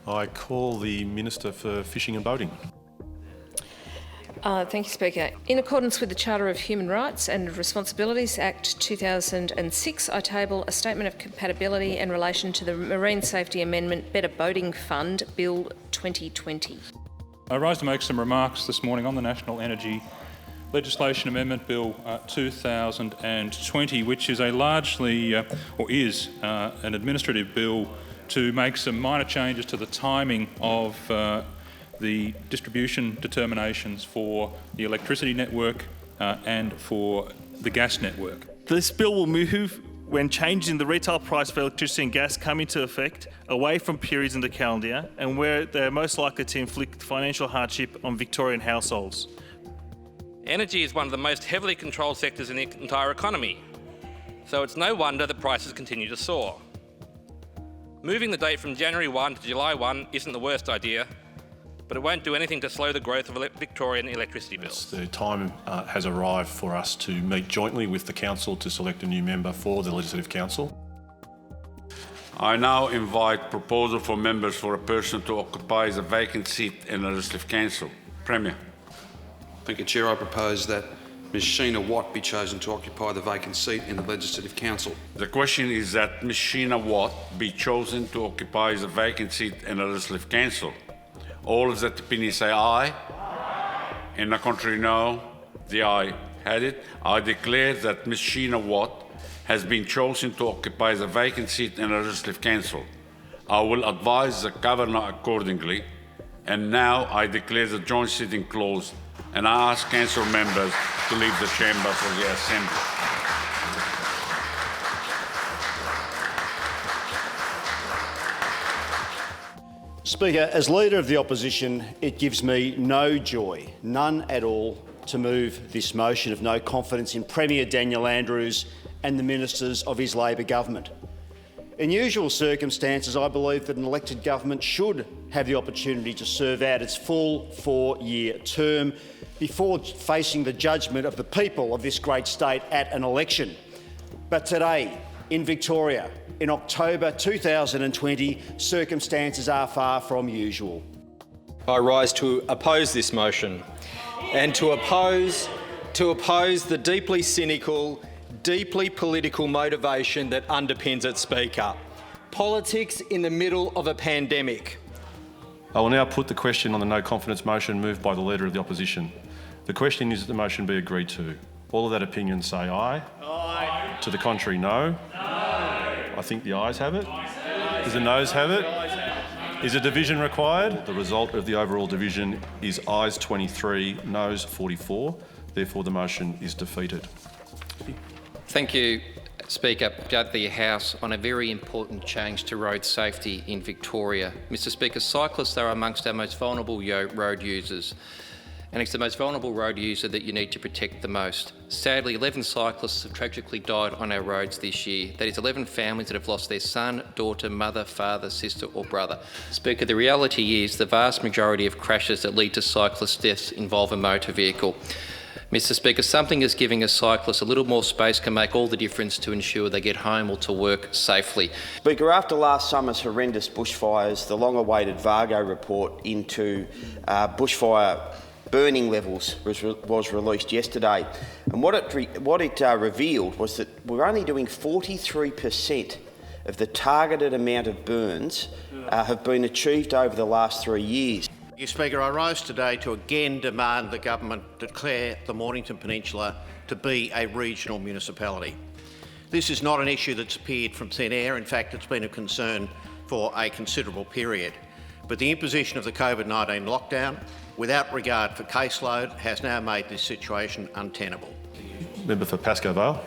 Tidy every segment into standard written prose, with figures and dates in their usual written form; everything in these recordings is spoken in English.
I call the Minister for Fishing and Boating. Thank you, Speaker. In accordance with the Charter of Human Rights and Responsibilities Act 2006, I table a statement of compatibility in relation to the Marine Safety Amendment Better Boating Fund Bill 2020. I rise to make some remarks this morning on the National Energy Legislation Amendment Bill 2020, which is an administrative bill to make some minor changes to the timing of the distribution determinations for the electricity network and for the gas network. This bill will move when changes in the retail price for electricity and gas come into effect away from periods in the calendar year and where they're most likely to inflict financial hardship on Victorian households. Energy is one of the most heavily controlled sectors in the entire economy, so it's no wonder that prices continue to soar. Moving the date from January 1 to July 1 isn't the worst idea, but it won't do anything to slow the growth of Victorian electricity bills. The time has arrived for us to meet jointly with the Council to select a new member for the Legislative Council. I now invite proposal for members for a person to occupy the vacant seat in the Legislative Council. Premier. Thank you, Chair. I propose that Ms Sheena Watt be chosen to occupy the vacant seat in the Legislative Council. The question is that Ms Sheena Watt be chosen to occupy the vacant seat in the Legislative Council. All of that opinion say aye. Aye. In the contrary, no. The aye had it. I declare that Ms Sheena Watt has been chosen to occupy the vacant seat in the Legislative Council. I will advise the Governor accordingly. And now I declare the joint sitting closed, and I ask Council members to leave the chamber for the Assembly. Speaker, as Leader of the Opposition, it gives me no joy, none at all, to move this motion of no confidence in Premier Daniel Andrews and the ministers of his Labor government. In usual circumstances, I believe that an elected government should have the opportunity to serve out its full 4-year term before facing the judgment of the people of this great state at an election. But today, in Victoria, in October 2020, circumstances are far from usual. I rise to oppose this motion and to oppose the deeply cynical, deeply political motivation that underpins it, Speaker. Politics in the middle of a pandemic. I will now put the question on the no confidence motion moved by the Leader of the Opposition. The question is that the motion be agreed to. All of that opinion say aye. Aye. To the contrary, no. No. I think the ayes have it. Does the noes have it? Is a division required? The result of the overall division is ayes 23, noes 44. Therefore, the motion is defeated. Thank you, Speaker. Gather the House on a very important change to road safety in Victoria. Mr Speaker, cyclists are amongst our most vulnerable road users, and it's the most vulnerable road user that you need to protect the most. Sadly, 11 cyclists have tragically died on our roads this year. That is 11 families that have lost their son, daughter, mother, father, sister or brother. Speaker, the reality is the vast majority of crashes that lead to cyclist deaths involve a motor vehicle. Mr Speaker, something as giving a cyclist a little more space can make all the difference to ensure they get home or to work safely. Speaker, after last summer's horrendous bushfires, the long-awaited VARGO report into bushfire burning levels was released yesterday. And what it revealed was that we're only doing 43% of the targeted amount of burns have been achieved over the last 3 years. Mr Speaker, I rise today to again demand the government declare the Mornington Peninsula to be a regional municipality. This is not an issue that's appeared from thin air. In fact, it's been a concern for a considerable period. But the imposition of the COVID-19 lockdown, without regard for caseload, has now made this situation untenable. Member for Pascoe Vale.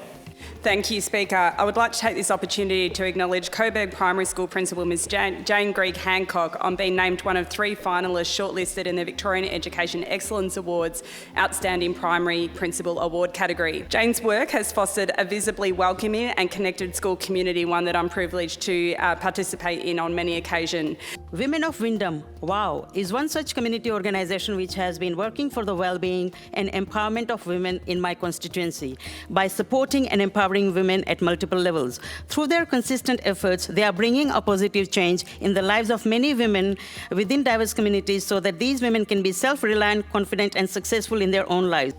Thank you, Speaker. I would like to take this opportunity to acknowledge Coburg Primary School Principal Ms Jane Greig-Hancock on being named one of 3 finalists shortlisted in the Victorian Education Excellence Awards Outstanding Primary Principal Award category. Jane's work has fostered a visibly welcoming and connected school community, one that I'm privileged to participate in on many occasions. Women of Wyndham, WOW is one such community organisation which has been working for the well-being and empowerment of women in my constituency by supporting and empowering women at multiple levels. Through their consistent efforts, they are bringing a positive change in the lives of many women within diverse communities so that these women can be self-reliant, confident and successful in their own lives.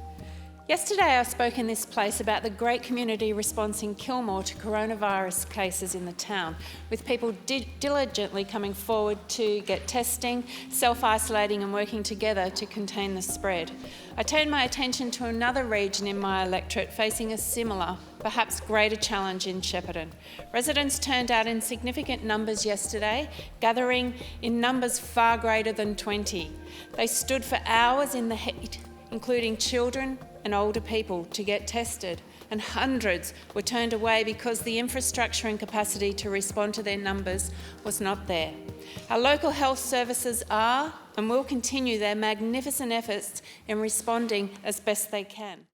Yesterday I spoke in this place about the great community response in Kilmore to coronavirus cases in the town, with people diligently coming forward to get testing, self-isolating and working together to contain the spread. I turned my attention to another region in my electorate facing a similar, perhaps greater challenge in Shepparton. Residents turned out in significant numbers yesterday, gathering in numbers far greater than 20. They stood for hours in the heat, including children and older people, to get tested, and hundreds were turned away because the infrastructure and capacity to respond to their numbers was not there. Our local health services are and will continue their magnificent efforts in responding as best they can.